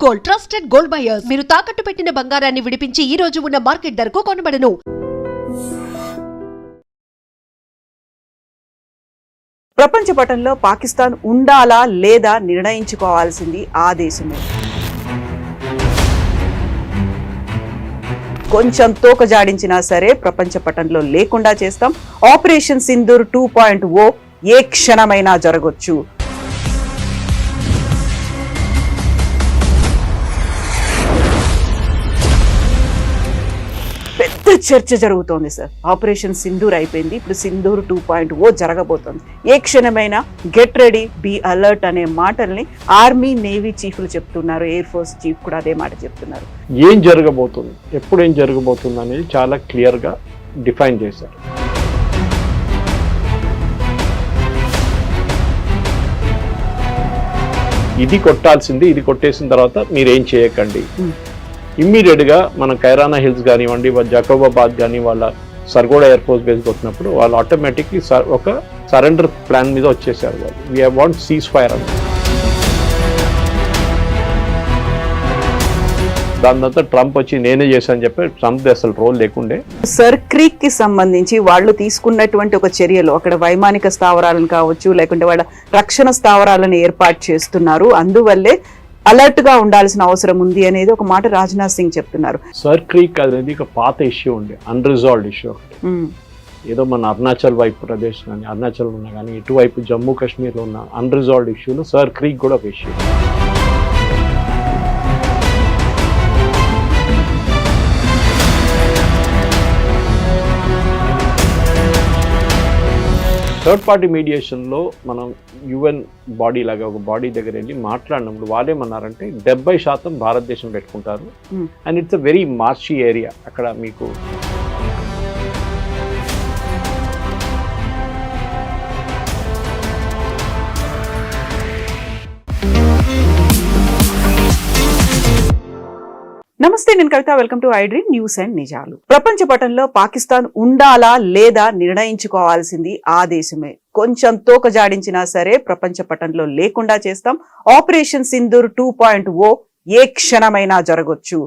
Gold trusted gold buyers మీరు తాకట్టు పెట్టిన బంగారాన్ని విడిపించి ఈ రోజు ఉన్న మార్కెట్ ధరకు కొనబడను. ప్రపంచ పటంలో పాకిస్తాన్ ఉండాలా లేదా నిర్ణయించుకోవాల్సింది ఆ దేశమే. కొంచెం తోక జాడించినా సరే ప్రపంచ పటంలో లేకుండా చేస్తాం. ఆపరేషన్ సింధూర్ 2.0 ఏ క్షణమైనా జరగొచ్చు. పెద్ద చర్చ జరుగుతోంది సార్. ఆపరేషన్ సింధూర్ అయిపోయింది, ఇప్పుడు సింధూర్ 2.0 జరగబోతోంది. ఏ క్షణమైనా గెట్ రెడీ, బీ అలర్ట్ అనే మాటల్ని ఆర్మీ నేవీ చీఫ్లు చెప్తున్నారు, ఎయిర్ ఫోర్స్ చీఫ్ కూడా అదే మాట చెప్తున్నారు. ఏం జరగబోతుంది, ఎప్పుడు ఏం జరగబోతుంది అనేది చాలా క్లియర్గా డిఫైన్ చేశారు. ఇది కొట్టాల్సింది, ఇది కొట్టేసిన తర్వాత మీరేం చేయకండి. ఇమ్మీడియట్గా మనం కైరానా హిల్స్ కానివ్వండి, జకోబాబాద్ కానీ వాళ్ళ సర్గోడా ఎయిర్ ఫోర్స్ బేస్ కొట్టినప్పుడు వాళ్ళు ఆటోమేటిక్లీ ఒక సరెండర్ ప్లాన్ మీద వచ్చేసారు. వాళ్ళు వీ వాంట్ సీజ్ ఫైర్ అని. దాని తర్వాత ట్రంప్ వచ్చి నేనే చేశాను చెప్పి ట్రంప్ అసలు రోల్ లేకుండే. సర్ క్రీక్ కి సంబంధించి వాళ్ళు తీసుకున్నటువంటి ఒక చర్యలు, అక్కడ వైమానిక స్థావరాలను కావచ్చు, లేకుంటే వాళ్ళ రక్షణ స్థావరాలను ఏర్పాటు చేస్తున్నారు, అందువల్లే అలర్ట్ గా ఉండాల్సిన అవసరం ఉంది అనేది ఒక మాట రాజ్నాథ్ సింగ్ చెప్తున్నారు. సర్ క్రీక్ అనేది ఒక పాత ఇష్యూ ఉండే, అన్రిజాల్వ్డ్ ఇష్యూ. ఏదో మన అరుణాచల్ వైపు ప్రదేశ్ కానీ, అరుణాచల్ ఉన్నా కానీ, ఇటువైపు జమ్మూ కాశ్మీర్లో ఉన్న అన్రిజాల్వ్డ్ ఇష్యూలో సర్ క్రీక్ కూడా ఒక ఇష్యూ. థర్డ్ పార్టీ మీడియేషన్లో మనం యుఎన్ బాడీ లాగా ఒక బాడీ దగ్గర వెళ్ళి మాట్లాడినప్పుడు వాళ్ళేమన్నారంటే 70% భారతదేశం పెట్టుకుంటారు and it's a very marshy area. అక్కడ మీకు నమస్తే, నేను Kavitha. Welcome to iDream news and నిజాలు. ప్రపంచ పటంలో పాకిస్తాన్ ఉండాలా లేదా నిర్ణయించుకోవాల్సింది ఆ దేశమే. కొంచెం తోక జాడించినా సరే ప్రపంచ పటంలో లేకుండా చేస్తాం. ఆపరేషన్ సింధూర్ 2.0 ఏ క్షణమైనా జరగొచ్చు.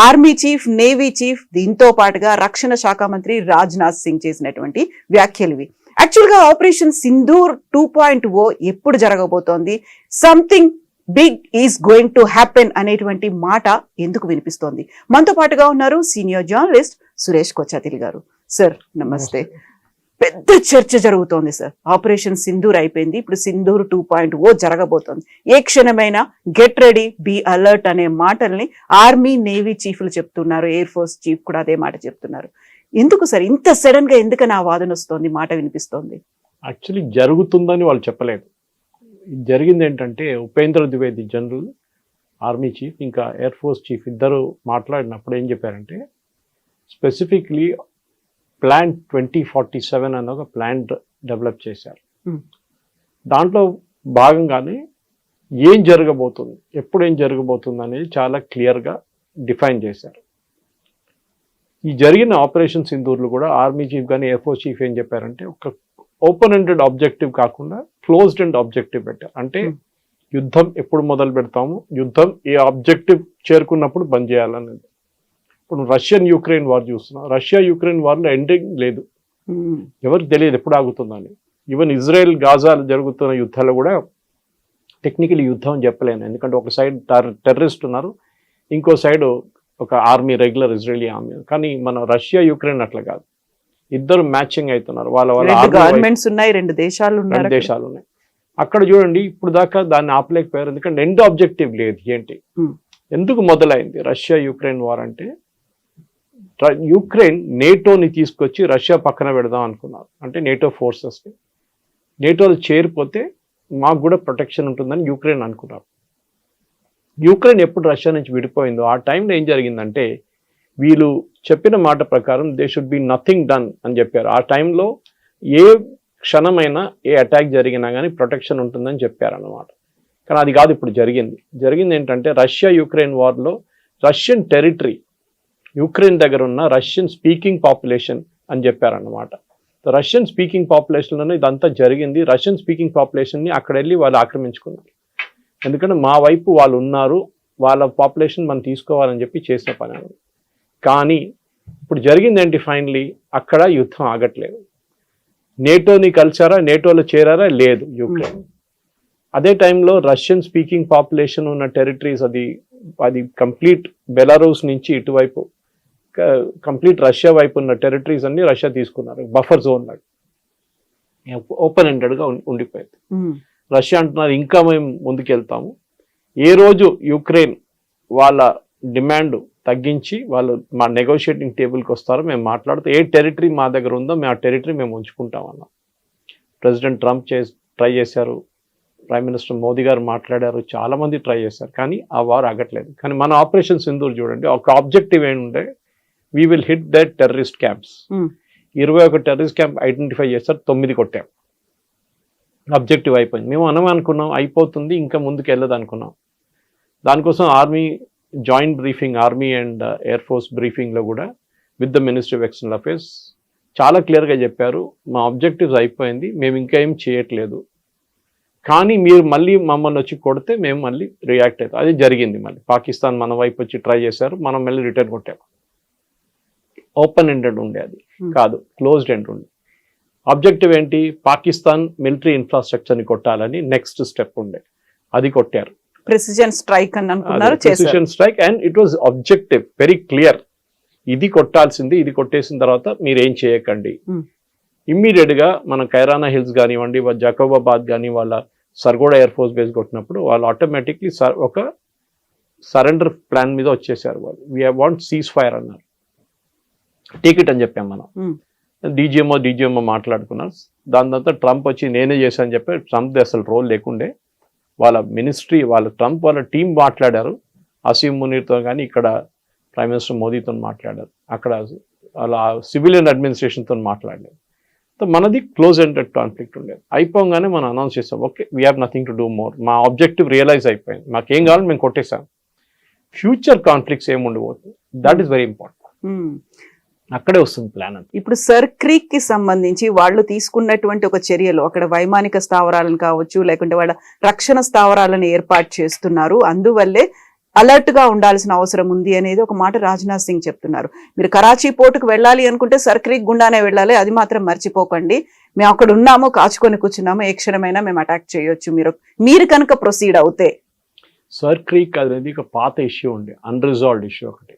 ఆర్మీ చీఫ్, నేవీ చీఫ్, దీంతో పాటుగా రక్షణ శాఖ మంత్రి రాజ్నాథ్ సింగ్ చేసినటువంటి వ్యాఖ్యలు ఇవి. యాక్చువల్ గా ఆపరేషన్ సింధూర్ 2.0 ఎప్పుడు జరగబోతోంది, something big is going to happen అనేటువంటి మాట ఎందుకు వినిపిస్తోంది? మనతో పాటుగా ఉన్నారు సీనియర్ జర్నలిస్ట్ సురేష్ కొచ్చాతిల్ గారు. సార్ నమస్తే. పెద్ద చర్చ జరుగుతోంది సార్. ఆపరేషన్ సింధూర్ అయిపోయింది, ఇప్పుడు సింధూర్ 2.0 జరగబోతోంది. ఏ క్షణమైనా గెట్ రెడీ, బీ అలర్ట్ అనే మాటల్ని ఆర్మీ నేవీ చీఫ్లు చెప్తున్నారు, ఎయిర్ ఫోర్స్ చీఫ్ కూడా అదే మాట చెప్తున్నారు. ఎందుకు సార్ ఇంత సడన్ గా ఎందుకని ఆ వాదన వస్తోంది, మాట వినిపిస్తోంది? యాక్చువల్లీ జరుగుతుందని వాళ్ళు చెప్పలేదు. జరిగింది ఏంటంటే Upendra Dwivedi general army chief ఇంకా ఎయిర్ ఫోర్స్ చీఫ్ ఇద్దరు మాట్లాడినప్పుడు ఏం చెప్పారంటే స్పెసిఫిక్లీ ప్లాన్ 2047 అన్న ఒక ప్లాన్ డెవలప్ చేశారు. దాంట్లో భాగంగానే ఏం జరగబోతుంది, ఎప్పుడు ఏం జరగబోతుంది అనేది చాలా క్లియర్గా డిఫైన్ చేశారు. ఈ జరిగిన ఆపరేషన్ సింధూర్లు కూడా ఆర్మీ చీఫ్ కానీ ఎయిర్ ఫోర్స్ చీఫ్ ఏం చెప్పారంటే ఒక ఓపెన్ ఎండెడ్ ఆబ్జెక్టివ్ కాకుండా క్లోజ్డ్ ఎండ్ ఆబ్జెక్టివ్ పెట్టారు. అంటే యుద్ధం ఎప్పుడు మొదలు పెడతాము, యుద్ధం ఏ ఆబ్జెక్టివ్ చేరుకున్నప్పుడు బంద్ చేయాలనేది. ఇప్పుడు రష్యన్ యుక్రెయిన్ వార్ చూస్తున్నాం. రష్యా యుక్రెయిన్ వార్లో ఎండింగ్ లేదు, ఎవరికి తెలియదు ఎప్పుడు ఆగుతుందని. ఈవెన్ ఇజ్రాయెల్ గాజాలు జరుగుతున్న యుద్ధాలు కూడా టెక్నికల్ యుద్ధం అని చెప్పలేను, ఎందుకంటే ఒక సైడ్ టెర్రరిస్ట్ ఉన్నారు, ఇంకో సైడ్ ఒక ఆర్మీ, రెగ్యులర్ ఇజ్రాయలీ ఆర్మీ. కానీ మన రష్యా యుక్రెయిన్ అట్లా కాదు, ఇద్దరు మ్యాచింగ్ అవుతున్నారు. వాళ్ళ గవర్నమెంట్స్ ఉన్నాయి, రెండు దేశాలు ఉన్నాయి. అక్కడ చూడండి ఇప్పుడు దాకా దాన్ని ఆపలేకపోయారు, ఎందుకంటే ఎండ్ ఆబ్జెక్టివ్ లేదు. ఏంటి, ఎందుకు మొదలైంది రష్యా యుక్రెయిన్ వార్ అంటే యుక్రెయిన్ నేటోని తీసుకొచ్చి రష్యా పక్కన పెడదాం అనుకున్నారు. అంటే నేటో ఫోర్సెస్ని, నేటోలు చేరిపోతే మాకు కూడా ప్రొటెక్షన్ ఉంటుందని యుక్రెయిన్ అనుకున్నారు. యుక్రెయిన్ ఎప్పుడు రష్యా నుంచి విడిపోయిందో ఆ టైంలో ఏం జరిగిందంటే వీళ్ళు చెప్పిన మాట ప్రకారం they should be nothing done అని చెప్పారు. ఆ టైంలో ఏ క్షణమైనా ఏ అటాక్ జరిగినా కానీ ప్రొటెక్షన్ ఉంటుందని చెప్పారన్నమాట. కానీ అది కాదు ఇప్పుడు జరిగింది ఏంటంటే రష్యా యుక్రెయిన్ వార్లో రష్యన్ టెరిటరీ, యుక్రెయిన్ దగ్గర ఉన్న రష్యన్ స్పీకింగ్ పాపులేషన్ అని చెప్పారన్నమాట. రష్యన్ స్పీకింగ్ పాపులేషన్లోనే ఇదంతా జరిగింది. రష్యన్ స్పీకింగ్ పాపులేషన్ని అక్కడ వెళ్ళి వాళ్ళు ఆక్రమించుకున్నారు. ఎందుకంటే మా వైపు వాళ్ళు ఉన్నారు, వాళ్ళ పాపులేషన్ మనం తీసుకోవాలని చెప్పి చేసిన పని అది. కానీ ఇప్పుడు జరిగింది ఏంటి, ఫైనలీ అక్కడ యుద్ధం ఆగట్లేదు. నేటోని కలిసారా, నేటోలో చేరారా, లేదు యుక్రెయిన్. అదే టైంలో రష్యన్ స్పీకింగ్ పాపులేషన్ ఉన్న టెరిటరీస్, అది కంప్లీట్ బెలారూస్ నుంచి ఇటువైపు కంప్లీట్ రష్యా వైపు ఉన్న టెరిటరీస్ అన్ని రష్యా తీసుకున్నారు. బఫర్ జోన్ లాగా ఓపెన్ ఎండెడ్గా ఉండిపోయింది. రష్యా అంటున్నారు ఇంకా మేము ముందుకెళ్తాము. ఏ రోజు యుక్రెయిన్ వాళ్ళ డిమాండ్ తగ్గించి వాళ్ళు మా నెగోషియేటింగ్ టేబుల్కి వస్తారో మేము మాట్లాడుతూ ఏ టెరిటరీ మా దగ్గర ఉందో మేము ఆ టెరిటరీ మేము ఉంచుకుంటామన్నాం. ప్రెసిడెంట్ ట్రంప్ ట్రై చేశారు, ప్రైమ్ మినిస్టర్ మోదీ గారు మాట్లాడారు, చాలామంది ట్రై చేశారు, కానీ ఆ వార్ ఆగట్లేదు. కానీ మన ఆపరేషన్ సింధూర్ చూడండి, ఒక ఆబ్జెక్టివ్ ఏంటంటే we will hit that terrorist camps. 21 terrorist camp identify చేస్తారు, 9 కొట్టాం. ఆబ్జెక్టివ్ అయిపోయింది. మేము అనుకున్నాం అయిపోతుంది, ఇంకా ముందుకు వెళ్ళదు అనుకున్నాం. దానికోసం army joint briefing, army and air force బ్రీఫింగ్లో కూడా with the ministry of external affairs చాలా క్లియర్గా చెప్పారు, మా ఆబ్జెక్టివ్స్ అయిపోయింది, మేము ఇంకా ఏం చేయట్లేదు, కానీ మీరు మళ్ళీ మమ్మల్ని వచ్చి కొడితే మేము మళ్ళీ రియాక్ట్ అవుతాం. అది జరిగింది. మళ్ళీ పాకిస్తాన్ మన వైపు వచ్చి ట్రై చేశారు, మనం మళ్ళీ రిటర్న్ కొట్టాము. ఓపెన్ ఎండెడ్ ఉండే, అది కాదు క్లోజ్డ్ ఎండ్ ఉండే. ఆబ్జెక్టివ్ ఏంటి, పాకిస్తాన్ మిలిటరీ ఇన్ఫ్రాస్ట్రక్చర్ని కొట్టాలని నెక్స్ట్ స్టెప్ ఉండే, అది కొట్టారు. ప్రెసిజన్ స్ట్రైక్ అని అనుకున్నారు, precision strike, and it was objective very clear. ఇది కొట్టాల్సింది, ఇది కొట్టేసిన తర్వాత మీరు ఏం చేయకండి. ఇమ్మీడియట్ గా మన కైరానా హిల్స్ కానివ్వండి, జకోబాబాద్ కానీ వాళ్ళ సర్గోడా ఎయిర్ ఫోర్స్ బేస్ కొట్టినప్పుడు వాళ్ళు ఆటోమేటిక్లీ ఒక సరెండర్ ప్లాన్ మీద వచ్చేసారు. వాళ్ళు వీ వాంట్ సీజ్ ఫైర్ అన్నారు, టికెట్ అని చెప్పాం మనం. డీజీఎంఓ మాట్లాడుకున్నారు. దాని తర్వాత ట్రంప్ వచ్చి నేనే చేశాను అని చెప్పి ట్రంప్ అసలు రోల్ లేకుండే, వాళ్ళ మినిస్ట్రీ ట్రంప్ వాళ్ళ టీం మాట్లాడారు, అసీం మునీర్తో కానీ ఇక్కడ ప్రైమ్ మినిస్టర్ మోదీతో మాట్లాడారు, అక్కడ వాళ్ళ సివిలియన్ అడ్మినిస్ట్రేషన్తో మాట్లాడారు. సో మనది క్లోజ్ ఎండెడ్ కాన్ఫ్లిక్ట్ ఉండేది. అయిపోగానే మనం అనౌన్స్ చేస్తాం, okay we have nothing to do more, మా ఆబ్జెక్టివ్ రియలైజ్ అయిపోయింది, మాకేం కావాలో మేము కొట్టేసాం. ఫ్యూచర్ కాన్ఫ్లిక్ట్స్ ఏమి ఉండబోతుంది, దట్ ఈస్ వెరీ ఇంపార్టెంట్. అక్కడే వస్తుంది ప్లాన్ అంతా. ఇప్పుడు సర్ క్రీక్ కి సంబంధించి వాళ్ళు తీసుకున్నటువంటి ఒక చర్యలు, అక్కడ వైమానిక స్థావరాలను కావచ్చు, లేకుంటే వాళ్ళ రక్షణ స్థావరాలను ఏర్పాటు చేస్తున్నారు, అందువల్లే అలర్ట్ గా ఉండాల్సిన అవసరం ఉంది అనేది ఒక మాట రాజ్నాథ్ సింగ్ చెప్తున్నారు. మీరు కరాచీ పోర్టుకు వెళ్ళాలి అనుకుంటే సర్ క్రీక్ గుండానే వెళ్ళాలి, అది మాత్రం మర్చిపోకండి. మేము అక్కడ ఉన్నాము, కాచుకొని కూర్చున్నాము, ఏ క్షణమైనా మేము అటాక్ చేయొచ్చు మీరు కనుక ప్రొసీడ్ అవుతే. సర్ క్రీక్ అనేది ఒక పాత ఇష్యూ ఉండే, అన్రిజాల్వ్డ్ ఇష్యూ ఒకటి.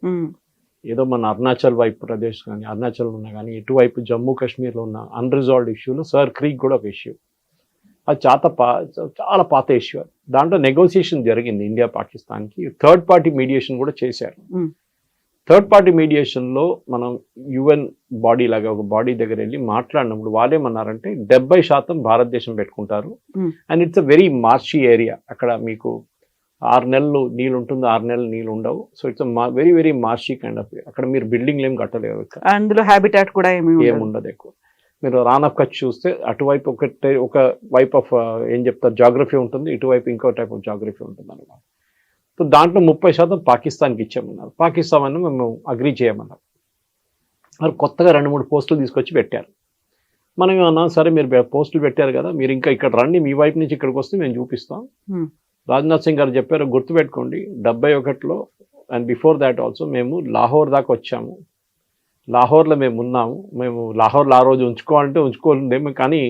ఏదో మన అరుణాచల్ వైపు ప్రదేశ్ కానీ, అరుణాచల్ ఉన్నా కానీ, ఇటువైపు జమ్మూ కాశ్మీర్లో ఉన్న అన్రిజాల్వ్డ్ ఇష్యూలో సర్ క్రీక్ కూడా ఒక ఇష్యూ. అది చాలా పాత ఇష్యూ. దాంట్లో నెగోసియేషన్ జరిగింది ఇండియా పాకిస్తాన్కి, థర్డ్ పార్టీ మీడియేషన్ కూడా చేశారు. థర్డ్ పార్టీ మీడియేషన్లో మనం యుఎన్ బాడీ లాగా ఒక బాడీ దగ్గర వెళ్ళి మాట్లాడినప్పుడు వాళ్ళేమన్నారంటే 70% భారతదేశం పెట్టుకుంటారు, and it's a very marshy area. అక్కడ మీకు 6 నెలలు నీళ్ళు ఉంటుంది, 6 నెలలు నీళ్ళు ఉండవు. So it's very very marshy kind of. అక్కడ మీరు బిల్డింగ్లు ఏం కట్టలేవు, అందులో హ్యాబిటాట్ కూడా ఏముండదు ఎక్కువ. మీరు రాన్ ఆఫ్ కచ్ చూస్తే అటువైపు ఒక వైప్ ఆఫ్ ఏం చెప్తారు జాగ్రఫీ ఉంటుంది, ఇటువైపు ఇంకో టైప్ ఆఫ్ జాగ్రఫీ ఉంటుంది అన్నమాట. సో దాంట్లో 30% పాకిస్తాన్కి ఇచ్చామన్నారు. పాకిస్తాన్ అని మేము అగ్రీ చేయమన్నారు. మరి కొత్తగా 2-3 పోస్టులు తీసుకొచ్చి పెట్టారు. మనం ఏమన్నా సరే మీరు పోస్టులు పెట్టారు కదా, మీరు ఇంకా ఇక్కడ రండి, మీ వైపు నుంచి ఇక్కడికి వస్తే మేము చూపిస్తాం. రాజ్నాథ్ సింగ్ గారు చెప్పారు, గుర్తుపెట్టుకోండి 71లో అండ్ బిఫోర్ దాట్ ఆల్సో మేము లాహోర్ దాకా వచ్చాము, లాహోర్లో మేము ఉన్నాము, మేము లాహోర్లో ఆ రోజు ఉంచుకోవాలంటే ఉంచుకోలేము, కానీ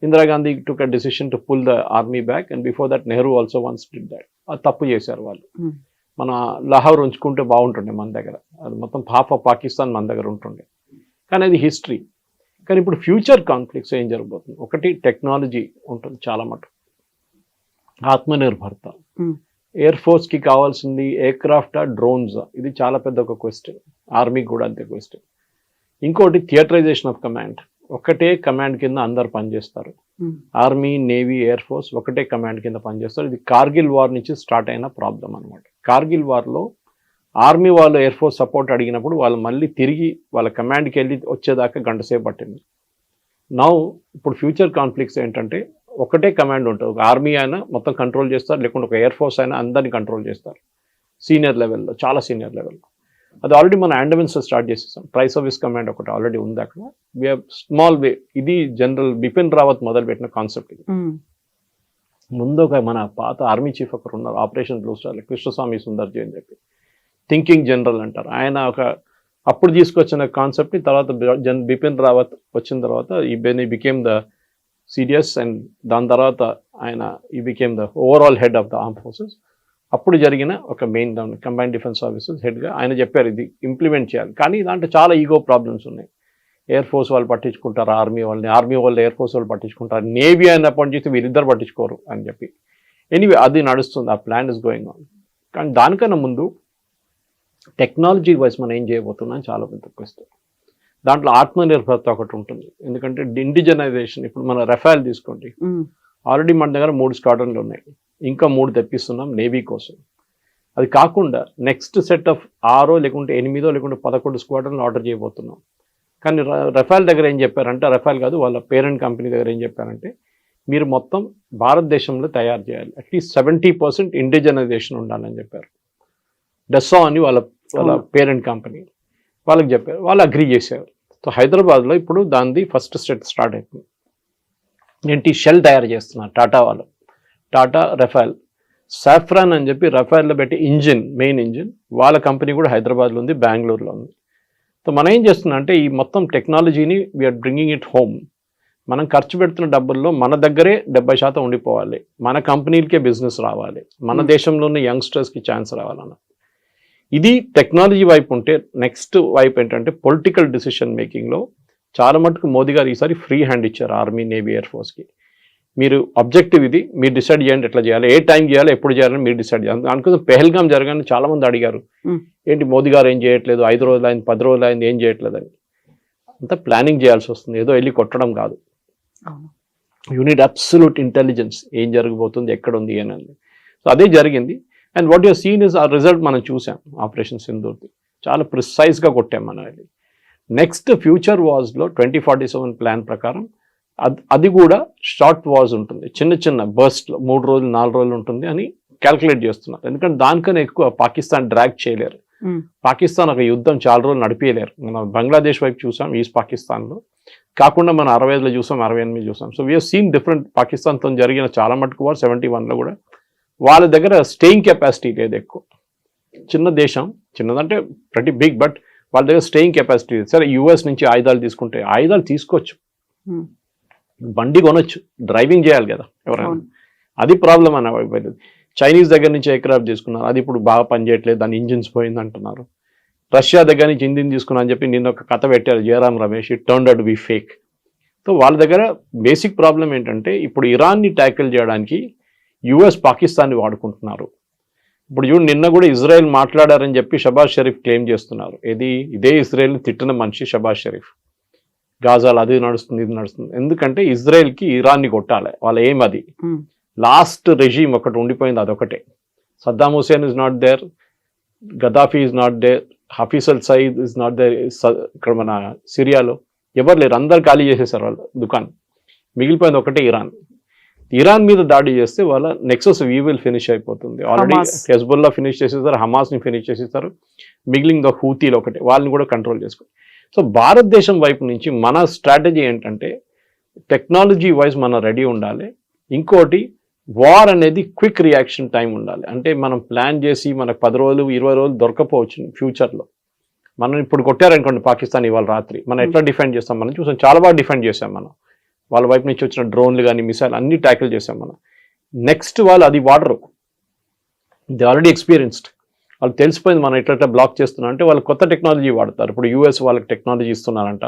ఇందిరాగాంధీ టుక్ a decision to pull the army back, and before that Nehru also once did that. అది తప్పు చేశారు వాళ్ళు. మన లాహోర్ ఉంచుకుంటే బాగుంటుండే మన దగ్గర, అది మొత్తం హాఫ్ ఆఫ్ పాకిస్తాన్ మన దగ్గర ఉంటుండే, కానీ అది హిస్టరీ. కానీ ఇప్పుడు ఫ్యూచర్ కాన్ఫ్లిక్ట్స్ ఏం జరగబోతుంది, ఒకటి టెక్నాలజీ ఉంటుంది చాలా మటుకు, ఆత్మనిర్భరత, ఎయిర్ ఫోర్స్కి కావాల్సింది ఎయిర్ క్రాఫ్టా డ్రోన్స్, ఇది చాలా పెద్ద ఒక క్వశ్చన్, ఆర్మీకి కూడా అంతే క్వశ్చన్. ఇంకోటి థియేటరైజేషన్ ఆఫ్ కమాండ్, ఒకటే కమాండ్ కింద అందరు పనిచేస్తారు, ఆర్మీ నేవీ ఎయిర్ ఫోర్స్ ఒకటే కమాండ్ కింద పనిచేస్తారు. ఇది కార్గిల్ వార్ నుంచి స్టార్ట్ అయిన ప్రాబ్లం అనమాట. కార్గిల్ వార్లో ఆర్మీ వాళ్ళు ఎయిర్ ఫోర్స్ సపోర్ట్ అడిగినప్పుడు వాళ్ళు మళ్ళీ తిరిగి వాళ్ళ కమాండ్కి వెళ్ళి వచ్చేదాకా గంట సేపు పట్టింది. నౌ ఇప్పుడు ఫ్యూచర్ కాన్ఫ్లిక్ట్స్ ఏంటంటే ఒకటే కమాండ్ ఉంటుంది, ఒక ఆర్మీ అయినా మొత్తం కంట్రోల్ చేస్తారు, లేకుంటే ఒక ఎయిర్ ఫోర్స్ అయినా అందరినీ కంట్రోల్ చేస్తారు సీనియర్ లెవెల్లో, చాలా సీనియర్ లెవెల్లో. అది ఆల్రెడీ మనం అండమాన్స్లో స్టార్ట్ చేసేసాం. ట్రై సర్వీస్ కమాండ్ ఒకటి ఆల్రెడీ ఉంది అక్కడ. వి హ్యావ్ స్మాల్ వే, ఇది జనరల్ బిపిన్ రావత్ మొదలుపెట్టిన కాన్సెప్ట్ ఇది. ముందు ఒక మన పాత ఆర్మీ చీఫ్ ఒకరు ఉన్నారు, operation blue star Krishnaswamy Sundarji అని చెప్పి, థింకింగ్ జనరల్ అంటారు ఆయన. అప్పుడు తీసుకొచ్చిన కాన్సెప్ట్ని తర్వాత బిపిన్ రావత్ వచ్చిన తర్వాత he became the serious, and దాని తర్వాత ఆయన he became the overall head of the arm forces. అప్పుడు జరిగిన ఒక మెయిన్ కంబైన్డ్ డిఫెన్స్ సర్వీసెస్ హెడ్గా ఆయన చెప్పారు ఇది ఇంప్లిమెంట్ చేయాలి. కానీ దాంట్లో చాలా ఈగో ప్రాబ్లమ్స్ ఉన్నాయి. ఎయిర్ ఫోర్స్ వాళ్ళు పట్టించుకుంటారు ఆర్మీ వాళ్ళని, ఆర్మీ వాళ్ళు ఎయిర్ ఫోర్స్ వాళ్ళు పట్టించుకుంటారు, నేవీ అని అపాయింట్ చేసి వీరిద్దరు పట్టించుకోరు అని చెప్పి. ఎనీవే అది నడుస్తుంది, ఆ ప్లాన్ ఇస్ గోయింగ్ ఆన్. కానీ దానికన్నా ముందు టెక్నాలజీ వైజ్ మనం ఏం చేయబోతున్నాం చాలా పెద్ద క్వశ్చన్. దాంట్లో ఆత్మనిర్భరత ఒకటి ఉంటుంది. ఎందుకంటే ఇండిజనైజేషన్, ఇప్పుడు మన రఫాల్ తీసుకోండి, ఆల్రెడీ మన దగ్గర 3 స్క్వాడ్రన్లు ఉన్నాయి, ఇంకా 3 తెప్పిస్తున్నాం నేవీ కోసం. అది కాకుండా నెక్స్ట్ సెట్ ఆఫ్ 6 లేకుంటే 8 లేకుంటే 11 స్క్వాడ్రన్లు ఆర్డర్ చేయబోతున్నాం. కానీ రఫాల్ దగ్గర ఏం చెప్పారంటే, రఫాల్ కాదు వాళ్ళ పేరెంట్ కంపెనీ దగ్గర ఏం చెప్పారంటే, మీరు మొత్తం భారతదేశంలో తయారు చేయాలి, అట్లీస్ట్ 70% ఇండిజనైజేషన్ ఉండాలని చెప్పారు. డెస్సా అని వాళ్ళ పేరెంట్ కంపెనీ వాళ్ళకి చెప్పారు, వాళ్ళు అగ్రీ చేశారు. సో హైదరాబాద్లో ఇప్పుడు దానిది ఫస్ట్ స్టార్ట్ అయిపోయింది. ఏంటి, షెల్ తయారు చేస్తున్నారు టాటా వాళ్ళు, టాటా రఫాల్ సాఫ్రాన్ అని చెప్పి రఫాల్లో పెట్టి మెయిన్ ఇంజిన్ వాళ్ళ కంపెనీ కూడా హైదరాబాద్లో ఉంది, బెంగళూరులో ఉంది. సో మనం ఏం చేస్తున్నాం అంటే ఈ మొత్తం టెక్నాలజీని వీఆర్ బ్రింగింగ్ ఇట్ హోమ్. మనం ఖర్చు పెడుతున్న డబ్బుల్లో మన దగ్గరే 70% ఉండిపోవాలి, మన కంపెనీలకే బిజినెస్ రావాలి, మన దేశంలోనే యంగ్స్టర్స్కి ఛాన్స్ రావాలన్న. ఇది టెక్నాలజీ వైపు ఉంటే, నెక్స్ట్ వైపు ఏంటంటే పొలిటికల్ డిసిషన్ మేకింగ్లో చాలా మటుకు మోదీ గారు ఈసారి ఫ్రీ హ్యాండ్ ఇచ్చారు ఆర్మీ, నేవీ, ఎయిర్ ఫోర్స్కి. మీరు ఆబ్జెక్టివ్ ఇది, మీరు డిసైడ్ చేయండి ఎట్లా చేయాలి, ఏ టైం చేయాలి, ఎప్పుడు చేయాలని మీరు డిసైడ్ చేయాలి. అనుకుంటే పెహల్గాం జరగాలని చాలా మంది అడిగారు, ఏంటి మోదీ గారు ఏం చేయట్లేదు, 5 రోజులు అయింది, 10 రోజులు అయింది, ఏం చేయట్లేదు అని. అంతా ప్లానింగ్ చేయాల్సి వస్తుంది, ఏదో వెళ్ళి కొట్టడం కాదు. యూ నీడ్ అబ్సల్యూట్ ఇంటెలిజెన్స్, ఏం జరగబోతుంది, ఎక్కడ ఉంది అని. సో అదే జరిగింది. And what your seen is a result మనం చూసాం ఆపరేషన్ సింధూర్ది, చాలా ప్రిసైజ్గా కొట్టాం మనం. అది నెక్స్ట్ ఫ్యూచర్ వార్స్లో 2047 ప్లాన్ ప్రకారం అది కూడా షార్ట్ వార్స్ ఉంటుంది, చిన్న చిన్న బర్స్ట్లో 3 రోజులు 4 రోజులు ఉంటుంది అని క్యాల్కులేట్ చేస్తున్నారు. ఎందుకంటే దానికన్నా ఎక్కువ పాకిస్తాన్ డ్రాగ్ చేయలేరు. పాకిస్తాన్ ఒక యుద్ధం చాలా రోజులు నడిపేయలేరు. మనం బంగ్లాదేశ్ వైపు చూసాం, ఈస్ట్ పాకిస్తాన్లో కాకుండా మనం 65లో చూసాం, 68 చూసాం. So we are seen different. పాకిస్తాన్తో జరిగిన చాలా మటుకు వార్ 71లో కూడా వాళ్ళ దగ్గర స్టేయింగ్ కెపాసిటీ లేదు ఎక్కువ. చిన్న దేశం, చిన్నదంటే ప్రతి బిగ్, బట్ వాళ్ళ దగ్గర స్టేయింగ్ కెపాసిటీ లేదు. సరే యూఎస్ నుంచి ఆయుధాలు తీసుకుంటే ఆయుధాలు తీసుకోవచ్చు, బండి కొనొచ్చు, డ్రైవింగ్ చేయాలి కదా ఎవరైనా, అది ప్రాబ్లం అని అయిపోయింది. చైనీస్ దగ్గర నుంచి ఎయిర్క్రాఫ్ట్ తీసుకున్నారు, అది ఇప్పుడు బాగా పనిచేయట్లేదు, దాని ఇంజిన్స్ పోయింది అంటున్నారు. రష్యా దగ్గర నుంచి ఇంజిన్ తీసుకున్నా అని చెప్పి నిన్న ఒక కథ పెట్టారు Jayaram Ramesh, it turned out to be fake. So వాళ్ళ దగ్గర బేసిక్ ప్రాబ్లం ఏంటంటే ఇప్పుడు ఇరాన్ని ట్యాకిల్ చేయడానికి యుఎస్ పాకిస్తాన్ని వాడుకుంటున్నారు. ఇప్పుడు చూడు, నిన్న కూడా ఇజ్రాయెల్ మాట్లాడారని చెప్పి షబాజ్ షరీఫ్ క్లెయిమ్ చేస్తున్నారు. ఇదే ఇజ్రాయెల్ని తిట్టిన మనిషి షబాజ్ షరీఫ్. గాజాలు అది నడుస్తుంది, ఇది నడుస్తుంది. ఎందుకంటే ఇజ్రాయెల్కి ఇరాన్ని కొట్టాలి, వాళ్ళ ఏం అది. లాస్ట్ రెజీమ్ ఒకటి ఉండిపోయింది, అదొకటే. Saddam Hussein is not there, Gaddafi is not there, Hafiz al Saeed is not there. ఇక్కడ మన సిరియాలో ఎవరు లేరు, అందరు ఖాళీ చేసేసారు వాళ్ళ దుకాణం. మిగిలిపోయింది ఒకటే ఇరాన్. ఇరాన్ మీద దాడి చేస్తే వాళ్ళ నెక్సస్ ఈవిల్ ఫినిష్ అయిపోతుంది. ఆల్రెడీ హెజ్బుల్లా ఫినిష్ చేసేస్తారు, హమాస్ని ఫినిష్ చేసేస్తారు, మిగిలిన హూతీలు ఒకటే, వాళ్ళని కూడా కంట్రోల్ చేసుకోవాలి. సో భారతదేశం వైపు నుంచి మన స్ట్రాటజీ ఏంటంటే టెక్నాలజీ వైజ్ మనం రెడీ ఉండాలి. ఇంకోటి, వార్ అనేది క్విక్ రియాక్షన్ టైం ఉండాలి. అంటే మనం ప్లాన్ చేసి మనకు 10 రోజులు 20 రోజులు దొరకపోవచ్చు ఫ్యూచర్లో. మనం ఇప్పుడు కొట్టారనుకోండి పాకిస్తాన్ ఇవాళ రాత్రి, మనం ఎట్లా డిఫెండ్ చేస్తాం మనం చూసాం, చాలా బాగా డిఫెండ్ చేసాం మనం. వాళ్ళ వైపు నుంచి వచ్చిన డ్రోన్లు కానీ మిసైల్ అన్ని ట్యాకిల్ చేసాం మనం. నెక్స్ట్ వాళ్ళు అది వాడరు, ది ఆల్రెడీ ఎక్స్పీరియన్స్డ్, వాళ్ళు తెలిసిపోయింది మనం ఎట్లా బ్లాక్ చేస్తున్నాం. అంటే వాళ్ళు కొత్త టెక్నాలజీ వాడతారు. ఇప్పుడు యూఎస్ వాళ్ళకి టెక్నాలజీ ఇస్తున్నారంట,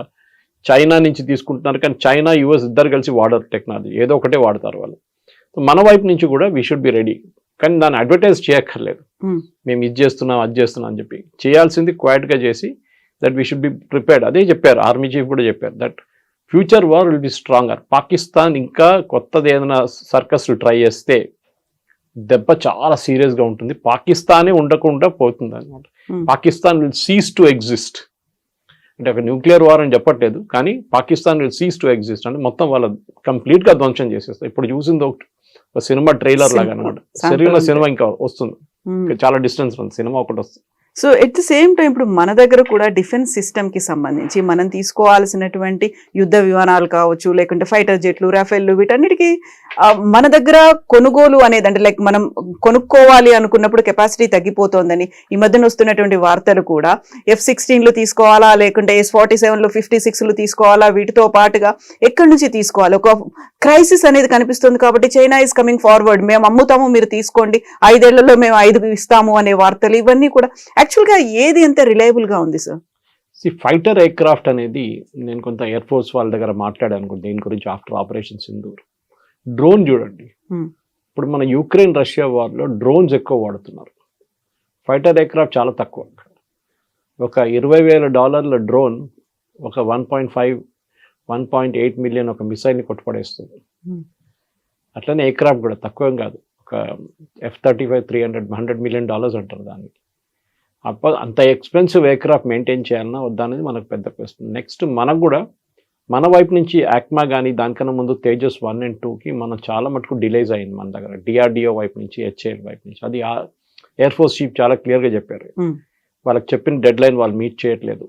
చైనా నుంచి తీసుకుంటున్నారు, కానీ చైనా యూఎస్ ఇద్దరు కలిసి వాడరు టెక్నాలజీ, ఏదో ఒకటే వాడతారు వాళ్ళు. సో మన వైపు నుంచి కూడా వీ షుడ్ బి రెడీ. కానీ దాన్ని అడ్వర్టైజ్ చేయక్కర్లేదు, మేము ఇది చేస్తున్నాం అది చేస్తున్నాం అని చెప్పి. చేయాల్సింది క్వైట్గా చేసి that we should be prepared. అదే చెప్పారు ఆర్మీ చీఫ్ కూడా చెప్పారు, that future war will be stronger. Pakistan ఇంకా కొత్తది ఏదైనా సర్కస్లు ట్రై చేస్తే దెబ్బ చాలా సీరియస్గా ఉంటుంది. పాకిస్తానే ఉండకుండా పోతుంది అనమాట. Pakistan will cease to exist. అంటే ఒక న్యూక్లియర్ వార్ అని చెప్పట్లేదు, కానీ Pakistan will cease to exist అంటే మొత్తం వాళ్ళ కంప్లీట్గా ధ్వంసం చేసేస్తారు. ఇప్పుడు చూసింది ఒక సినిమా ట్రైలర్ లాగా అనమాట. సరిగ్గా సినిమా ఇంకా వస్తుంది, చాలా డిస్టెన్స్ ఉంది, సినిమా ఒకటి వస్తుంది. So at the same time ఇప్పుడు మన దగ్గర కూడా డిఫెన్స్ సిస్టమ్ కి సంబంధించి మనం తీసుకోవాల్సినటువంటి యుద్ధ విమానాలు కావచ్చు, లేకుంటే ఫైటర్ జెట్లు, రాఫెల్లు, వీటన్నిటికీ మన దగ్గర కొనుగోలు అనేది అంటే లైక్ మనం కొనుక్కోవాలి అనుకున్నప్పుడు కెపాసిటీ తగ్గిపోతోందని ఈ మధ్యన వస్తున్నటువంటి వార్తలు కూడా F-16లు తీసుకోవాలా, లేకుంటే S-47లు 56లు తీసుకోవాలా, వీటితో పాటుగా ఎక్కడి నుంచి తీసుకోవాలి, ఒక క్రైసిస్ అనేది కనిపిస్తుంది. కాబట్టి చైనా ఇస్ కమింగ్ ఫార్వర్డ్, మేము అమ్ముతాము మీరు తీసుకోండి, 5 ఏళ్లలో మేము 5 ఇస్తాము అనే వార్తలు ఇవన్నీ కూడా యాక్చువల్గా ఏది ఎంత రిలయబుల్ గా ఉంది సార్? ఫైటర్ ఎయిర్ క్రాఫ్ట్ అనేది నేను కొంత ఎయిర్ ఫోర్స్ వాళ్ళ దగ్గర మాట్లాడాను దీని గురించి ఆఫ్టర్ ఆపరేషన్ సింధూర్. డ్రోన్ చూడండి, ఇప్పుడు మన యుక్రెయిన్ రష్యా వార్లో డ్రోన్స్ ఎక్కువ వాడుతున్నారు, ఫైటర్ ఎయిర్ క్రాఫ్ట్ చాలా తక్కువ. ఒక $20,000 డ్రోన్ ఒక 1.8 మిలియన్ ఒక మిసైల్ని కొట్టుపడేస్తుంది. అట్లనే ఎయిర్ క్రాఫ్ట్ కూడా తక్కువేం కాదు, ఒక F-35 $100 million అంటారు దానికి. అంత ఎక్స్పెన్సివ్ ఎయిర్ క్రాఫ్ట్ మెయింటైన్ చేయాలన్నా వద్దా అనేది మనకు పెద్ద క్వశ్చన్. నెక్స్ట్ మనకు కూడా మన వైపు నుంచి యాక్మా కానీ దానికన్నా ముందు తేజస్ 1 and 2కి మనం చాలా మటుకు డిలేస్ అయింది మన దగ్గర, DRDO వైపు నుంచి, HAL వైపు నుంచి. అది ఎయిర్ ఫోర్స్ చీఫ్ చాలా క్లియర్గా చెప్పారు, వాళ్ళకి చెప్పిన డెడ్ లైన్ వాళ్ళు మీట్ చేయట్లేదు.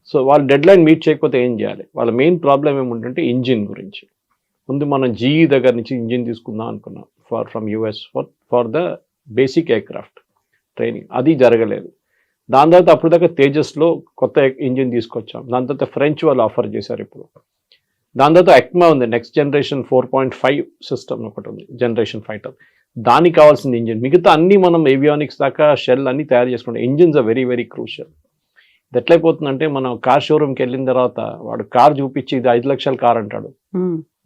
సో వాళ్ళు డెడ్ లైన్ మీట్ చేయకపోతే ఏం చేయాలి? వాళ్ళ మెయిన్ ప్రాబ్లం ఏముంటుంటే ఇంజిన్ గురించి. ముందు మనం GE దగ్గర నుంచి ఇంజిన్ తీసుకుందాం అనుకున్నాం from US for the basic air craft training, అది జరగలేదు. దాని తర్వాత అప్పుడు దాకా తేజస్లో కొత్త ఇంజిన్ తీసుకొచ్చాం, దాని తర్వాత ఫ్రెంచ్ వాళ్ళు ఆఫర్ చేశారు ఇప్పుడు. దాని తర్వాత ఎక్మా ఉంది, నెక్స్ట్ జనరేషన్ 4.5 సిస్టమ్ ఒకటి ఉంది, జనరేషన్ ఫైటర్, దానికి కావాల్సిన ఇంజిన్. మిగతా అన్ని మనం ఏవియానిక్స్ దాకా షెల్ అన్ని తయారు చేసుకుంటాం. Engines are very very crucial. ఇది ఎట్లయిపోతుందంటే మనం కార్ షోరూమ్కి వెళ్ళిన తర్వాత వాడు కార్ చూపించి ఇది 5 లక్షల కార్ అంటాడు,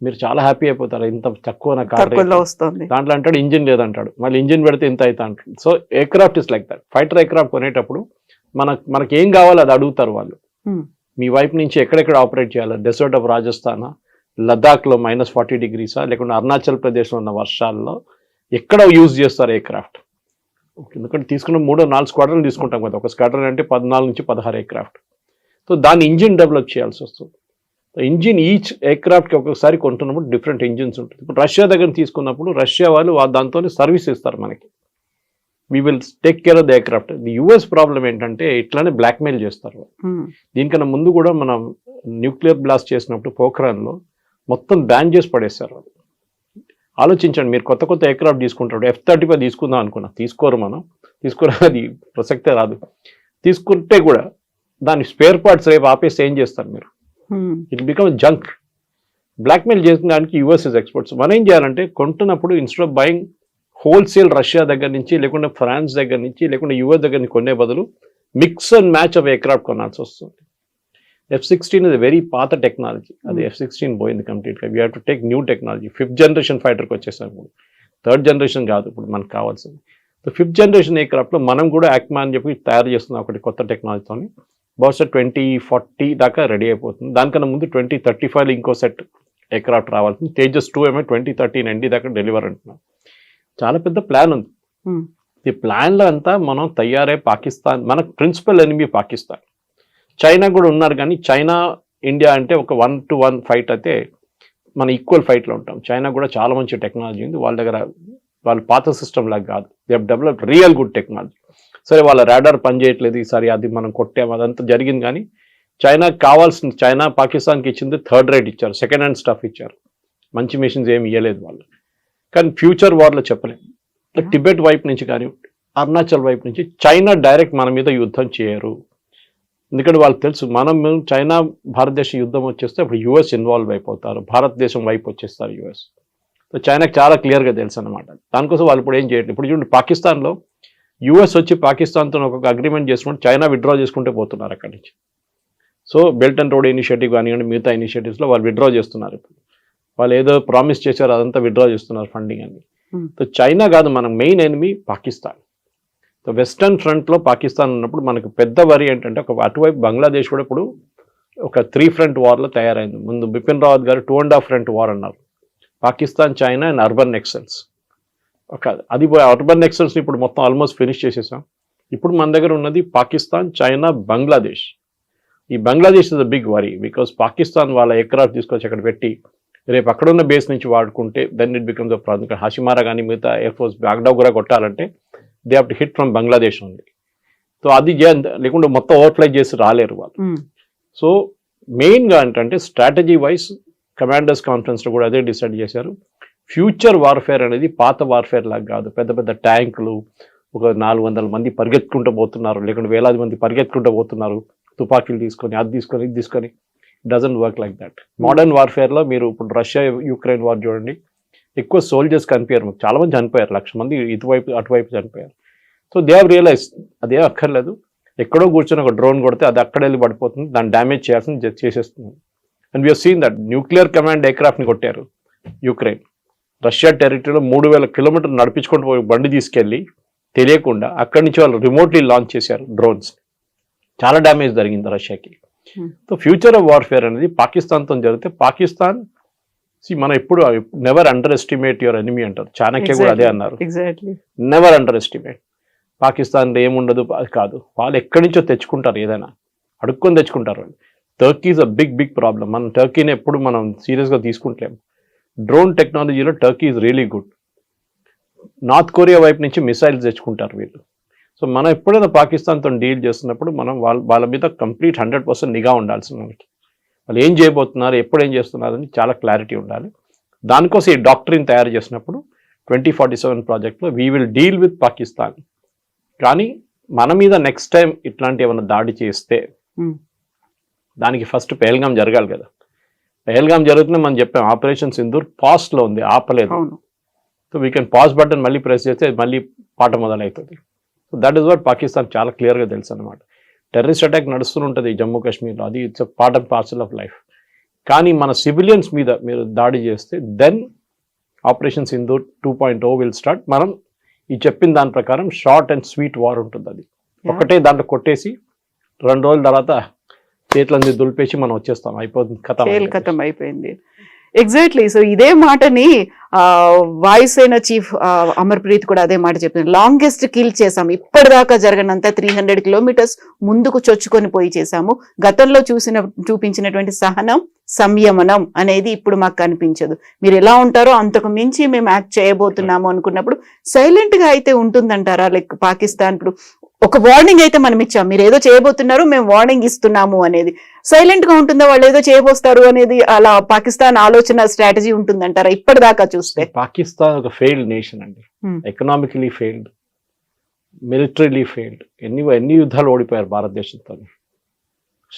మీరు చాలా హ్యాపీ అయిపోతారు, ఇంత తక్కువ నా కార్ వస్తుంది, దాంట్లో అంటాడు ఇంజిన్ లేదంటాడు, మళ్ళీ ఇంజిన్ పెడితే ఇంత అవుతా అంటాడు. So air craft is like that. Fighter air craft కొనేటప్పుడు మనకి ఏం కావాలో అది అడుగుతారు వాళ్ళు. మీ వైపు నుంచి ఎక్కడెక్కడ ఆపరేట్ చేయాలి, డెసర్ట్ ఆఫ్ రాజస్థాన్, లద్దాఖ్లో -40 degrees, లేకుంటే అరుణాచల్ ప్రదేశ్లో ఉన్న వర్షాల్లో ఎక్కడ యూజ్ చేస్తారు ఎయిర్ క్రాఫ్ట్. ఎందుకంటే తీసుకున్న 3-4 స్క్వాడ్రన్లు తీసుకుంటాం కదా, ఒక స్క్వాడ్రన్ అంటే 14 నుంచి 16 ఎయిర్ క్రాఫ్ట్. సో దాని ఇంజిన్ డెవలప్ చేయాల్సి వస్తుంది. ఇంజిన్ ఈచ్ ఎయిర్ క్రాఫ్ట్కి ఒక్కొక్కసారి కొంటున్నప్పుడు డిఫరెంట్ ఇంజిన్స్ ఉంటుంది. ఇప్పుడు రష్యా దగ్గర తీసుకున్నప్పుడు రష్యా వాళ్ళు దాంతో సర్వీస్ ఇస్తారు మనకి, we will take care of the air craft. The US problem ఏంటంటే ఇట్లానే బ్లాక్మెయిల్ చేస్తారు. దీనికన్నా ముందు కూడా మనం న్యూక్లియర్ బ్లాస్ట్ చేసినప్పుడు పోఖ్రాన్లో మొత్తం బ్యాన్ చేసి పడేస్తారు. ఆలోచించండి, మీరు కొత్త కొత్త ఎయిర్ క్రాఫ్ట్ తీసుకుంటారు, F-35 తీసుకుందాం అనుకున్నా, తీసుకోరు, అది ప్రసక్తే రాదు. తీసుకుంటే కూడా దాని స్పేర్ పార్ట్స్ రేపు ఆపేసి ఏం చేస్తారు మీరు? It become junk. బ్లాక్మెయిల్ చేసిన దానికి US ఇస్ ఎక్స్పర్ట్స్. మనం ఏం చేయాలంటే కొంటున్నప్పుడు instead of buying wholesale Russia దగ్గర నుంచి, లేకుంటే ఫ్రాన్స్ దగ్గర నుంచి, లేకుంటే US దగ్గర నుంచి కొనే బదులు mix and match of air craft కొనాల్సి వస్తుంది. F-16 ఇస్ వెరీ పాత టెక్నాలజీ, అది F-16 పోయింది కంప్లీట్గా. We have to take new technology. 5th generation ఫైటర్కి వచ్చేసాం ఇప్పుడు, 3rd generation కాదు ఇప్పుడు మనకు కావాల్సింది. సో 5th generation ఎయిర్ క్రాఫ్ట్లో మనం కూడా యాక్మా అని చెప్పి తయారు చేస్తున్నాం ఒకటి కొత్త టెక్నాలజీతో. బహుశా 2040 దాకా రెడీ అయిపోతుంది. దానికన్నా ముందు 2035 ఇంకో సెట్ ఎయిర్ క్రాఫ్ట్ రావాల్సింది. తేజస్ 2 ఏమో 2013 ND దాకా డెలివర్ అంటున్నాం. చాలా పెద్ద ప్లాన్ ఉంది. ఈ ప్లాన్లో అంతా మనం తయారై పాకిస్తాన్, మనకు ప్రిన్సిపల్ ఎనిమీ పాకిస్తాన్. చైనా కూడా ఉన్నారు, కానీ చైనా ఇండియా అంటే ఒక 1-to-1 ఫైట్ అయితే మన ఈక్వల్ ఫైట్లో ఉంటాం. చైనా కూడా చాలా మంచి టెక్నాలజీ ఉంది వాళ్ళ దగ్గర, వాళ్ళ పాత సిస్టమ్ లాగా కాదు, they have developed real good technology. సరే వాళ్ళ రాడార్ పనిచేయట్లేదు ఈసారి, అది మనం కొట్టాము, అదంతా జరిగింది. కానీ చైనాకి కావాల్సింది, చైనా పాకిస్తాన్కి ఇచ్చింది 3rd rate ఇచ్చారు, సెకండ్ హ్యాండ్ స్టఫ్ ఇచ్చారు, మంచి మిషన్స్ ఏమి ఇవ్వలేదు వాళ్ళు. కానీ ఫ్యూచర్ వార్లో చెప్పలేము. టిబెట్ వైపు నుంచి కానీ అరుణాచల్ వైపు నుంచి చైనా డైరెక్ట్ మన మీద యుద్ధం చేయరు, ఎందుకంటే వాళ్ళకి తెలుసు మనం చైనా భారతదేశ యుద్ధం వచ్చేస్తే అప్పుడు US ఇన్వాల్వ్ అయిపోతారు, భారతదేశం వైపు వచ్చేస్తారు US. సో చైనాకి చాలా క్లియర్గా తెలుసు అనమాట. దానికోసం వాళ్ళు ఇప్పుడు ఏం చేయట్లేదు. ఇప్పుడు చూడండి, పాకిస్తాన్లో US వచ్చి పాకిస్తాన్తో ఒక అగ్రిమెంట్ చేసుకుంటే చైనా విత్డ్రా చేసుకుంటే పోతున్నారు అక్కడి నుంచి. So belt and road initiative కానివ్వండి, మిగతా ఇనిషియేటివ్స్లో వాళ్ళు విత్డ్రా చేస్తున్నారు. ఇప్పుడు వాళ్ళు ఏదో ప్రామిస్ చేశారు అదంతా విత్డ్రా చేస్తున్నారు ఫండింగ్ అని. సో చైనా కాదు మన main enemy Pakistan. So western ఫ్రంట్లో పాకిస్తాన్ ఉన్నప్పుడు మనకు పెద్ద వరి ఏంటంటే, ఒక అటువైపు బంగ్లాదేశ్ కూడా ఇప్పుడు ఒక 3 front వార్లో తయారైంది. ముందు బిపిన్ రావత్ గారు 2.5 front వార్ అన్నారు, పాకిస్తాన్, చైనా అండ్ అర్బన్ నెక్సల్స్. అది అర్బన్ నెక్సల్స్ ఇప్పుడు మొత్తం ఆల్మోస్ట్ ఫినిష్ చేసేసాం. ఇప్పుడు మన దగ్గర ఉన్నది పాకిస్తాన్, చైనా, బంగ్లాదేశ్. ఈ Bangladesh is a big worry, because Pakistan వాళ్ళ ఎయిర్ క్రాఫ్ట్ తీసుకొచ్చి అక్కడ పెట్టి రేపు అక్కడున్న బేస్ నుంచి వాడుకుంటే then it becomes a problem. Hasimara కానీ మిగతా ఎయిర్ ఫోర్స్ బాగ్డోగ్రా కొట్టాలంటే they have to hit from Bangladesh ఉంది. సో అది లేకుంటే మొత్తం ఓవర్ఫ్లై చేసి రాలేరు వాళ్ళు. సో మెయిన్గా ఏంటంటే స్ట్రాటజీ వైజ్ కమాండర్స్ కాన్ఫరెన్స్లో కూడా అదే డిసైడ్ చేశారు. ఫ్యూచర్ వార్ఫేర్ అనేది పాత వార్ఫేర్ లాగా కాదు. పెద్ద పెద్ద ట్యాంకులు, ఒక 400 మంది పరిగెత్తుకుంటూ పోతున్నారు, లేకుంటే వేలాది మంది పరిగెత్తుకుంటూ పోతున్నారు, తుపాకీలు తీసుకొని అది తీసుకొని ఇది తీసుకొని. Doesn't work like that. Modern వార్ఫేర్లో మీరు ఇప్పుడు రష్యా యుక్రెయిన్ వార్ చూడండి, ఎక్కువ సోల్జర్స్ కనిపించారు, చాలా మంది చనిపోయారు, 1,00,000 మంది ఇటువైపు అటువైపు చనిపోయారు. సో దే హ్యావ్ రియలైజ్ అదే అక్కర్లేదు, ఎక్కడో కూర్చొని ఒక డ్రోన్ కొడితే అది అక్కడ వెళ్ళి పడిపోతుంది, దాన్ని డ్యామేజ్ చేయాల్సింది చేసేస్తుంది. And we are seen that nuclear command ఎయిర్క్రాఫ్ట్ని కొట్టారు యుక్రెయిన్. రష్యా టెరిటరీలో 3,000 కిలోమీటర్లు నడిపించుకుంటూ పోయి బండి తీసుకెళ్ళి తెలియకుండా అక్కడి నుంచి వాళ్ళు రిమోట్లీ లాంచ్ చేశారు డ్రోన్స్. చాలా డ్యామేజ్ జరిగింది రష్యాకి. సో ఫ్యూచర్ ఆఫ్ వార్ఫేర్ అనేది పాకిస్తాన్తో జరిగితే పాకిస్తాన్ మనం ఎప్పుడు never under estimate your enemy అంటారు. చాణక్య కూడా అదే అన్నారు, నెవర్ అండర్ ఎస్టిమేట్. పాకిస్తాన్ ఏముండదు అది కాదు, వాళ్ళు ఎక్కడి నుంచో తెచ్చుకుంటారు, ఏదైనా అడుక్కొని తెచ్చుకుంటారు. Turkey is a big problem. మనం టర్కీని ఎప్పుడు మనం సీరియస్గా తీసుకుంటలేము. డ్రోన్ టెక్నాలజీలో Turkey is really good. North Korea వైపు నుంచి మిసైల్స్ తెచ్చుకుంటారు వీళ్ళు. సో మనం ఎప్పుడైనా పాకిస్తాన్తో డీల్ చేస్తున్నప్పుడు మనం వాళ్ళ మీద కంప్లీట్ 100% నిఘా ఉండాల్సింది. మనకి వాళ్ళు ఏం చేయబోతున్నారు, ఎప్పుడు ఏం చేస్తున్నారు అని చాలా క్లారిటీ ఉండాలి. దానికోసం ఈ డాక్టరీని తయారు చేసినప్పుడు 2047 ప్రాజెక్ట్లో we will deal with Pakistan. కానీ మన మీద నెక్స్ట్ టైం ఇట్లాంటి ఏమైనా దాడి చేస్తే దానికి ఫస్ట్ పెహల్గాం జరగాలి కదా. పెహల్గాం జరుగుతున్నా మనం చెప్పాం, ఆపరేషన్ సింధూర్ పాస్ట్లో ఉంది, ఆపలేదు. So we can pass button మళ్ళీ ప్రెస్ చేస్తే మళ్ళీ పాట మొదలవుతుంది. So that is what Pakistan చాలా క్లియర్గా తెలుసు అనమాట. టెర్రరిస్ట్ అటాక్ నడుస్తుంటుంది జమ్మూ కాశ్మీర్లో, అది it's part and parcel of life. కానీ మన సివిలియన్స్ మీద మీరు దాడి చేస్తే then operation Sindoor 2.0 will start. మనం ఈ చెప్పిన దాని ప్రకారం షార్ట్ అండ్ స్వీట్ వార్ ఉంటుంది. అది ఒకటే దాంట్లో కొట్టేసి 2 రోజుల తర్వాత చేతులన్నీ దులిపేసి మనం వచ్చేస్తాం, అయిపోతుంది, కథం అయిపోయింది. ఎగ్జాక్ట్లీ. సో ఇదే మాటని వాయుసేన చీఫ్ అమర్ప్రీత్ కూడా అదే మాట చెప్పింది. లాంగెస్ట్ కిల్ చేసాము, ఇప్పటిదాకా జరగనంత 300 కిలోమీటర్స్ ముందుకు చొచ్చుకొని పోయి చేశాము. గతంలో చూపించినటువంటి సహనం, సంయమనం అనేది ఇప్పుడు మాకు కనిపించదు. మీరు ఎలా ఉంటారో అంతకు మించి మేము యాక్ట్ చేయబోతున్నాము అనుకున్నప్పుడు సైలెంట్ గా అయితే ఉంటుందంటారా? లైక్ పాకిస్తాన్ ఇప్పుడు ఒక వార్నింగ్ అయితే మనం ఇచ్చాం, మీరు ఏదో చేయబోతున్నారు, మేము వార్నింగ్ ఇస్తున్నాము అనేది. సైలెంట్ గా ఉంటుందా, వాళ్ళు ఏదో చేయబోస్తారు అనేది? అలా పాకిస్తాన్ ఆలోచన స్ట్రాటజీ ఉంటుందంటారా ఇప్పటిదాకా చూస్తే? పాకిస్తాన్ ఒక ఫెయిల్డ్ నేషన్ అండి. Economically failed, militarily failed. ఎన్ని యుద్ధాలు ఓడిపోయారు భారతదేశంతో.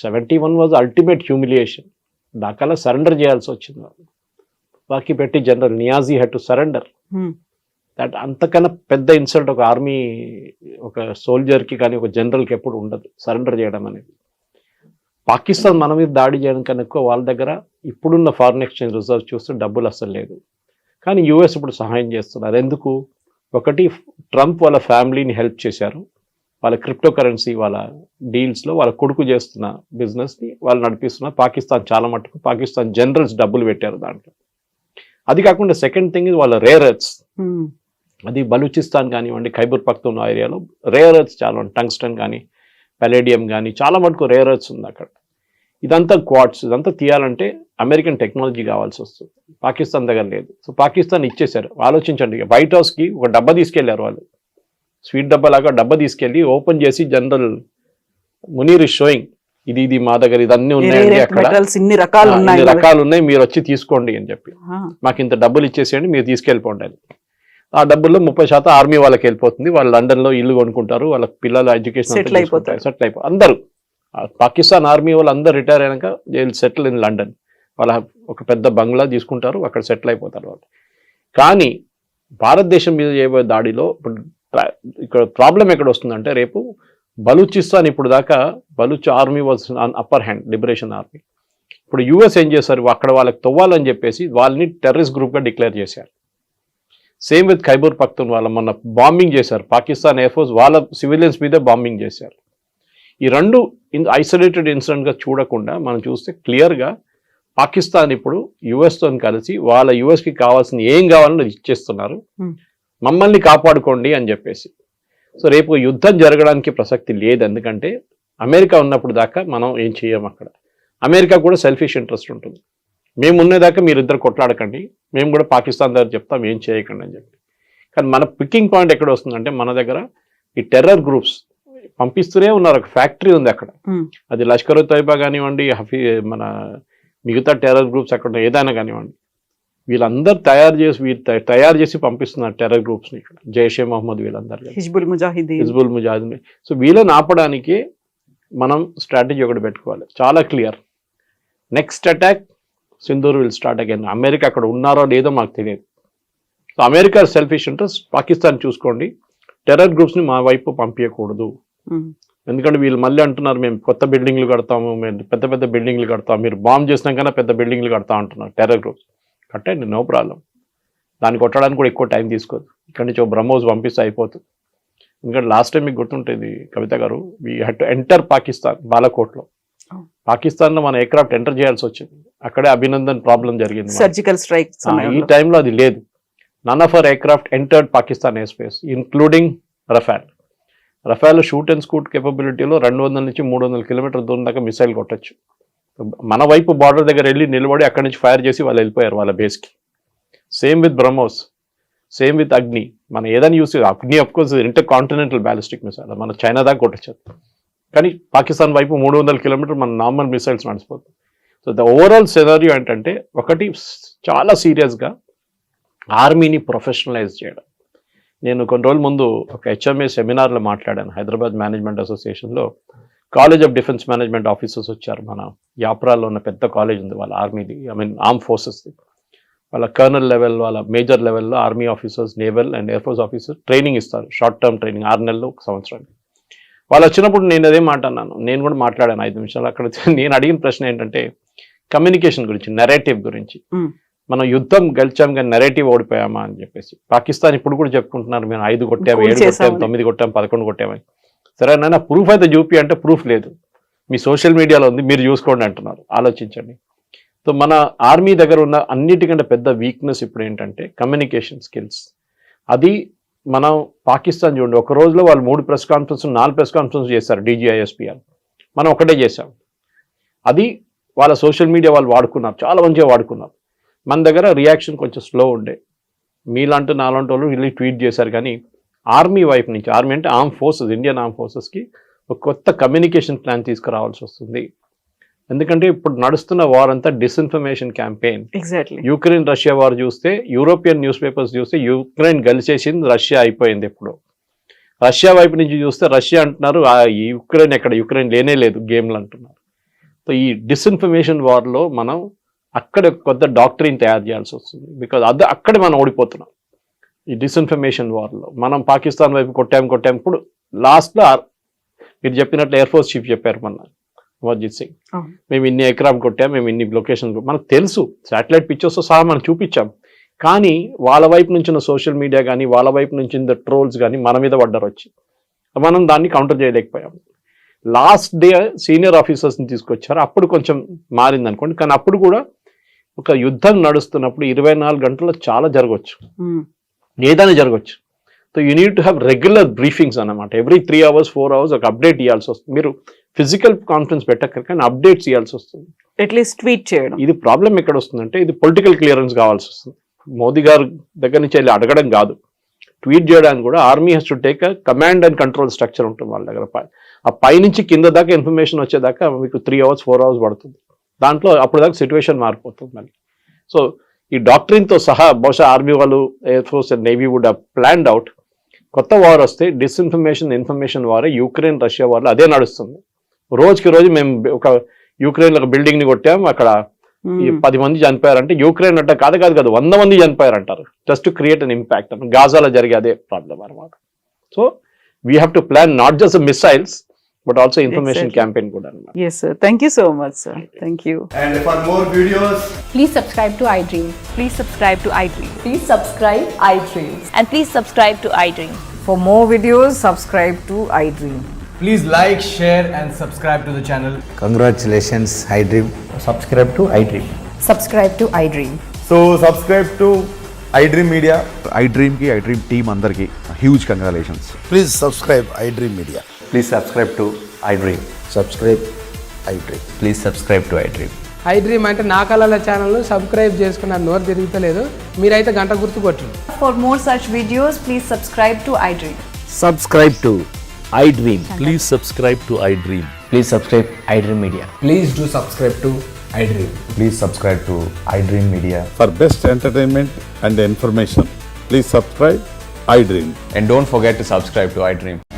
71 వాజ్ అల్టిమేట్ హ్యూమిలియేషన్. దాకా సరెండర్ చేయాల్సి వచ్చింది. బాకీ పెట్టి general Niazi had to surrender. That అంతకన్నా పెద్ద ఇన్సల్ట్ ఒక ఆర్మీ, ఒక సోల్జర్కి కానీ ఒక జనరల్కి ఎప్పుడు ఉండదు సరెండర్ చేయడం అనేది. పాకిస్తాన్ మన మీద దాడి చేయడం కన్నా ఎక్కువ వాళ్ళ దగ్గర ఇప్పుడున్న ఫారిన్ ఎక్స్చేంజ్ రిజర్వ్ చూస్తే డబ్బులు అస్సలు లేదు. కానీ యూఎస్ ఇప్పుడు సహాయం చేస్తున్నారు. ఎందుకు? ఒకటి, ట్రంప్ వాళ్ళ ఫ్యామిలీని హెల్ప్ చేశారు. వాళ్ళ క్రిప్టో కరెన్సీ వాళ్ళ డీల్స్లో వాళ్ళ కొడుకు చేస్తున్న బిజినెస్ని వాళ్ళు నడిపిస్తున్నారు. పాకిస్తాన్ చాలా మటుకు పాకిస్తాన్ జనరల్స్ డబ్బులు పెట్టారు దాంట్లో. అది కాకుండా సెకండ్ థింగ్ ఇది వాళ్ళ రేర్ ఎర్త్స్. అది బలూచిస్తాన్ కానివ్వండి, ఖైబర్ పఖ్తూన్ఖా ఏరియాలో రేర్ ఎర్త్స్ చాలా, టంగ్స్టన్ కానీ పెలేడియం కానీ చాలా మటుకు రేర్ ఎర్త్స్ ఉంది అక్కడ. ఇదంతా క్వార్ట్స్, ఇదంతా తీయాలంటే అమెరికన్ టెక్నాలజీ కావాల్సి వస్తుంది. పాకిస్తాన్ దగ్గర లేదు. సో పాకిస్తాన్ ఇచ్చేశారు. ఆలోచించండి, వైట్ హౌస్కి ఒక డబ్బా తీసుకెళ్లారు వాళ్ళు, స్వీట్ డబ్బా లాగా డబ్బా తీసుకెళ్ళి ఓపెన్ చేసి జనరల్ మునీర్ ఇస్ షోయింగ్, ఇది మా దగ్గర ఇదన్నీ ఉన్నాయండి, అక్కడ ఇన్ని రకాలు ఉన్నాయి, మీరు వచ్చి తీసుకోండి అని చెప్పి, మాకు ఇంత డబ్బులు ఇచ్చేసేయండి, మీరు తీసుకెళ్ళిపోండి. ఆ డబ్బుల్లో 30% ఆర్మీ వాళ్ళకి వెళ్ళిపోతుంది. వాళ్ళు లండన్లో ఇల్లు కొనుక్కుంటారు, వాళ్ళ పిల్లల ఎడ్యుకేషన్ సెటిల్ అయిపోతారు అందరూ. పాకిస్తాన్ ఆర్మీ వాళ్ళు అందరూ రిటైర్ అయినాక సెటిల్ ఇన్ లండన్, వాళ్ళ ఒక పెద్ద బంగ్లా తీసుకుంటారు, అక్కడ సెటిల్ అయిపోతారు వాళ్ళు. కానీ భారతదేశం మీద చేయబోయే దాడిలో ఇప్పుడు ఇక్కడ ప్రాబ్లం ఎక్కడ వస్తుందంటే, రేపు బలూచిస్తాన్, ఇప్పుడు దాకా Baloch army was upper hand, liberation army. ఇప్పుడు యూఎస్ ఏం చేశారు, అక్కడ వాళ్ళకి తవ్వాలని చెప్పేసి వాళ్ళని టెర్రరిస్ట్ గ్రూప్గా డిక్లేర్ చేశారు. సేమ్ విత్ ఖైబర్ పఖ్తూన్ వాళ్ళ మొన్న బాంబింగ్ చేశారు. పాకిస్తాన్ ఎయిర్ ఫోర్స్ వాళ్ళ సివిలియన్స్ మీదే బాంబింగ్ చేశారు. ఈ రెండు ఐసోలేటెడ్ ఇన్సిడెంట్గా చూడకుండా మనం చూస్తే క్లియర్గా పాకిస్తాన్ ఇప్పుడు యుఎస్తో కలిసి వాళ్ళ యుఎస్కి కావాల్సిన ఏం కావాలని ఇచ్చేస్తున్నారు, మమ్మల్ని కాపాడుకోండి అని చెప్పేసి. సో రేపు యుద్ధం జరగడానికి ప్రసక్తి లేదు. ఎందుకంటే అమెరికా ఉన్నప్పుడు దాకా మనం ఏం చేయం అక్కడ. అమెరికా కూడా సెల్ఫిష్ ఇంట్రెస్ట్ ఉంటుంది. మేము ఉన్నదాకా మీరిద్దరు కొట్లాడకండి, మేము కూడా పాకిస్తాన్ దగ్గర చెప్తాం ఏం చేయకండి అని చెప్పి. కానీ మన పికింగ్ పాయింట్ ఎక్కడ వస్తుందంటే, మన దగ్గర ఈ టెర్రర్ గ్రూప్స్ పంపిస్తూనే ఉన్నారు. ఒక ఫ్యాక్టరీ ఉంది అక్కడ, ఉమ్, అది లష్కర్ తోయిబా కానివ్వండి, మన మిగతా టెర్రర్ గ్రూప్స్ అక్కడ ఏదైనా కానివ్వండి, వీళ్ళందరూ తయారు చేసి పంపిస్తున్నారు టెర్రర్ గ్రూప్స్ని ఇక్కడ, జైషే మహమ్మద్ వీళ్ళందరూ, హిజ్బుల్ ముజాహిదీన్. హిజ్బుల్ ముజాహిదీన్. సో వీళ్ళని ఆపడానికి మనం స్ట్రాటజీ ఒకటి పెట్టుకోవాలి, చాలా clear. Next attack Sindoor will start again. America అక్కడ ఉన్నారో లేదో మాకు తెలియదు. So America selfish interest, Pakistan చూసుకోండి, టెర్రర్ గ్రూప్స్ని మా వైపు పంపించకూడదు. ఉమ్, ఎందుకంటే వీళ్ళు మళ్ళీ అంటున్నారు మేము కొత్త బిల్డింగ్లు కడతాము, మేము పెద్ద పెద్ద బిల్డింగ్లు కడతాము, మీరు బాంబ్ చేసినాకన్నా పెద్ద బిల్డింగ్లు కడతా అంటున్నారు టెర్రర్ గ్రూప్స్. కట్టండి, నో ప్రాబ్లం. దాన్ని కొట్టడానికి కూడా ఎక్కువ టైం తీసుకోదు. ఇక్కడి నుంచి బ్రహ్మోస్ పంపిస్తే అయిపోతుంది. ఎందుకంటే లాస్ట్ టైం మీకు గుర్తుంటుంది కవిత గారు, we had to enter Pakistan, బాలాకోట్లో. పాకిస్తాన్లో మన ఎయిర్క్రాఫ్ట్ ఎంటర్ చేయాల్సి వచ్చింది, అక్కడే అభినందన్ ప్రాబ్లం జరిగింది. సర్జికల్ స్ట్రైక్ ఈ టైంలో అది లేదు. None of our aircraft entered Pakistan air space, including Rafale. Rafale shoot and scoot కేపబిలిటీలో 200 నుంచి 300 కిలోమీటర్ దూరం దాకా మిసైల్ కొట్టచ్చు. మన వైపు బార్డర్ దగ్గర వెళ్ళి నిలబడి అక్కడి నుంచి ఫైర్ చేసి వాళ్ళు వెళ్ళిపోయారు వాళ్ళ బేస్కి. Same with BrahMos, same with Agni. మనం ఏదైనా యూస్ చేయాలి, Agni of course intercontinental ballistic missile, మన చైనా దాకా కొట్టచ్చు. కానీ పాకిస్తాన్ వైపు 300 కిలోమీటర్ మన నార్మల్ మిసైల్స్ నడిచిపోతుంది. సో ద ఓవరాల్ సినారియో ఏంటంటే, ఒకటి చాలా సీరియస్గా ఆర్మీని ప్రొఫెషనలైజ్ చేయడం. నేను కొన్ని రోజుల ముందు ఒక హెచ్ఎంఏ సెమినార్లో మాట్లాడాను, హైదరాబాద్ మేనేజ్మెంట్ అసోసియేషన్లో. College of defence management officers వచ్చారు. మన యాప్రాలో ఉన్న పెద్ద కాలేజ్ ఉంది వాళ్ళ ఆర్మీది, ఆర్మ్ ఫోర్సెస్ది. వాళ్ళ కర్నల్ లెవెల్, వాళ్ళ మేజర్ లెవెల్లో army officers, naval and air force officers training ఇస్తారు, షార్ట్ టర్మ్ ట్రైనింగ్, 6 నెలలు 1 సంవత్సరానికి. వాళ్ళు వచ్చినప్పుడు నేను అదే మాట అన్నాను, నేను కూడా మాట్లాడాను 5 నిమిషాలు అక్కడ. నేను అడిగిన ప్రశ్న ఏంటంటే కమ్యూనికేషన్ గురించి, నెరేటివ్ గురించి. మనం యుద్ధం గెలిచాం కానీ నెరేటివ్ ఓడిపోయామా అని చెప్పేసి. పాకిస్తాన్ ఇప్పుడు కూడా చెప్పుకుంటున్నారు మేము 5 కొట్టాము, 7 కొట్టాము, 9 కొట్టాము, 11 కొట్టామని. సరే నాయన, ప్రూఫ్ అయితే చూపి అంటే ప్రూఫ్ లేదు, మీ సోషల్ మీడియాలో ఉంది, మీరు చూసుకోండి అంటున్నారు. ఆలోచించండి. సో మన ఆర్మీ దగ్గర ఉన్న అన్నిటికంటే పెద్ద వీక్నెస్ ఇప్పుడు ఏంటంటే కమ్యూనికేషన్ స్కిల్స్. అది మనం పాకిస్తాన్ చూడండి, ఒక రోజులో వాళ్ళు 3 ప్రెస్ కాన్ఫరెన్స్ 4 ప్రెస్ కాన్ఫరెన్స్ చేశారు DGISPR, మనం ఒకటే చేశాం. అది వాళ్ళ సోషల్ మీడియా వాళ్ళు వాడుకున్నారు, చాలా మంచిగా వాడుకున్నారు. మన దగ్గర రియాక్షన్ కొంచెం స్లో ఉండే. మీలాంటి నాలాంటి వాళ్ళు వెళ్ళి ట్వీట్ చేశారు. కానీ ఆర్మీ వైపు నుంచి, ఆర్మీ అంటే ఆర్మ్ ఫోర్సెస్, ఇండియన్ ఆర్మ్ ఫోర్సెస్కి ఒక కొత్త కమ్యూనికేషన్ ప్లాన్ తీసుకురావాల్సి వస్తుంది. ఎందుకంటే ఇప్పుడు నడుస్తున్న వార్ అంతా disinformation campaign. Exactly. Ukraine Russia war చూస్తే, యూరోపియన్ న్యూస్ పేపర్స్ చూస్తే యుక్రెయిన్ గెలిచేసింది, రష్యా అయిపోయింది. ఇప్పుడు రష్యా వైపు నుంచి చూస్తే రష్యా అంటున్నారు యుక్రెయిన్ ఎక్కడ, యుక్రెయిన్ లేనే లేదు గేమ్లు అంటున్నారు. సో ఈ డిస్ఇన్ఫర్మేషన్ వార్లో మనం అక్కడ కొత్త డాక్టరీని తయారు చేయాల్సి వస్తుంది. బికాజ్ అక్కడే మనం ఓడిపోతున్నాం ఈ డిస్ఇన్ఫర్మేషన్ వార్లో. మనం పాకిస్తాన్ వైపు కొట్టాం. ఇప్పుడు లాస్ట్లో మీరు చెప్పినట్లు ఎయిర్ ఫోర్స్ చీఫ్ చెప్పారు మొన్న, అమర్జిత్ సింగ్, మేము ఇన్ని ఎయిర్క్రాఫ్ట్ కొట్టాం, మేము ఇన్ని లొకేషన్. మనకు తెలుసు, శాటిలైట్ పిక్చర్స్తో సహా మనం చూపించాం. కానీ వాళ్ళ వైపు నుంచి ఉన్న సోషల్ మీడియా కానీ, వాళ్ళ వైపు నుంచి ఉన్న ట్రోల్స్ కానీ మన మీద పడ్డారు వచ్చి, మనం దాన్ని కౌంటర్ చేయలేకపోయాం. లాస్ట్ డే సీనియర్ ఆఫీసర్స్ని తీసుకొచ్చారు, అప్పుడు కొంచెం మారింది అనుకోండి. కానీ అప్పుడు కూడా ఒక యుద్ధం నడుస్తున్నప్పుడు 24 గంటల్లో చాలా జరగవచ్చు, ఏదైనా జరగవచ్చు. So you need to have regular briefings అన్నమాట. ఎవ్రీ 3 hours 4 hours ఒక అప్డేట్ ఇవ్వాల్సి వస్తుంది. మీరు ఫిజికల్ కాన్ఫరెన్స్ పెట్టక్కర్ కానీ అప్డేట్స్ ఇవ్వాల్సి వస్తుంది, అట్లీస్ట్ ట్వీట్ చేయడం. ఇది ప్రాబ్లం ఎక్కడ వస్తుందంటే, ఇది పొలిటికల్ క్లియరెన్స్ కావాల్సి వస్తుంది. మోదీ గారు దగ్గర నుంచి వెళ్ళి అడగడం కాదు, ట్వీట్ చేయడానికి కూడా army has to take command and control structure ఉంటుంది వాళ్ళ దగ్గర. ఆ పైనుంచి కింద దాకా ఇన్ఫర్మేషన్ వచ్చేదాకా మీకు 3 hours 4 hours పడుతుంది. దాంట్లో అప్పుడు దాకా సిచ్యువేషన్ మారిపోతుంది మళ్ళీ. సో ఈ డాక్టరీన్తో సహా బహుశా ఆర్మీ వాళ్ళు, air force and navy would have planned out. కొత్త వార్ వస్తే ఇన్ఫర్మేషన్ వారే, యుక్రెయిన్ రష్యా వార్లో అదే నడుస్తుంది. రోజుకి రోజు మేము ఒక యుక్రెయిన్లో ఒక బిల్డింగ్ని కొట్టాము, అక్కడ 10 మంది చనిపోయారంటే యుక్రెయిన్ అంటే కాదు 100 మంది చనిపోయారంటారు, just to create an impact. గాజాలో జరిగే అదే ప్రాబ్లం అనమాట. So we have to plan not just missiles but also information campaign kuda anamata. Yes sir, thank you so much sir, thank you. And for more videos, please subscribe to iDream. Please subscribe to iDream. Please subscribe iDream. And please subscribe to iDream. For more videos, subscribe to iDream. please like, share and subscribe to the channel. Congratulations, iDream. Subscribe to iDream. Subscribe to iDream. So subscribe to iDream Media. iDream ki iDream team andarki huge congratulations. Please subscribe iDream Media. Please subscribe to iDream. Subscribe iDream. Please subscribe to iDream. iDream అంటే నా కళల ఛానల్ను subscribe చేసుకున్న నోరు తిరుగుతలేదు, మీరైతే గంట గుర్తు కొట్టండి. For more such videos, please subscribe to iDream. Subscribe to iDream. Please subscribe to iDream. Please subscribe iDream Media. Please do subscribe to iDream. Please subscribe to iDream Media. For best entertainment and information, please subscribe iDream. And don't forget to subscribe to iDream.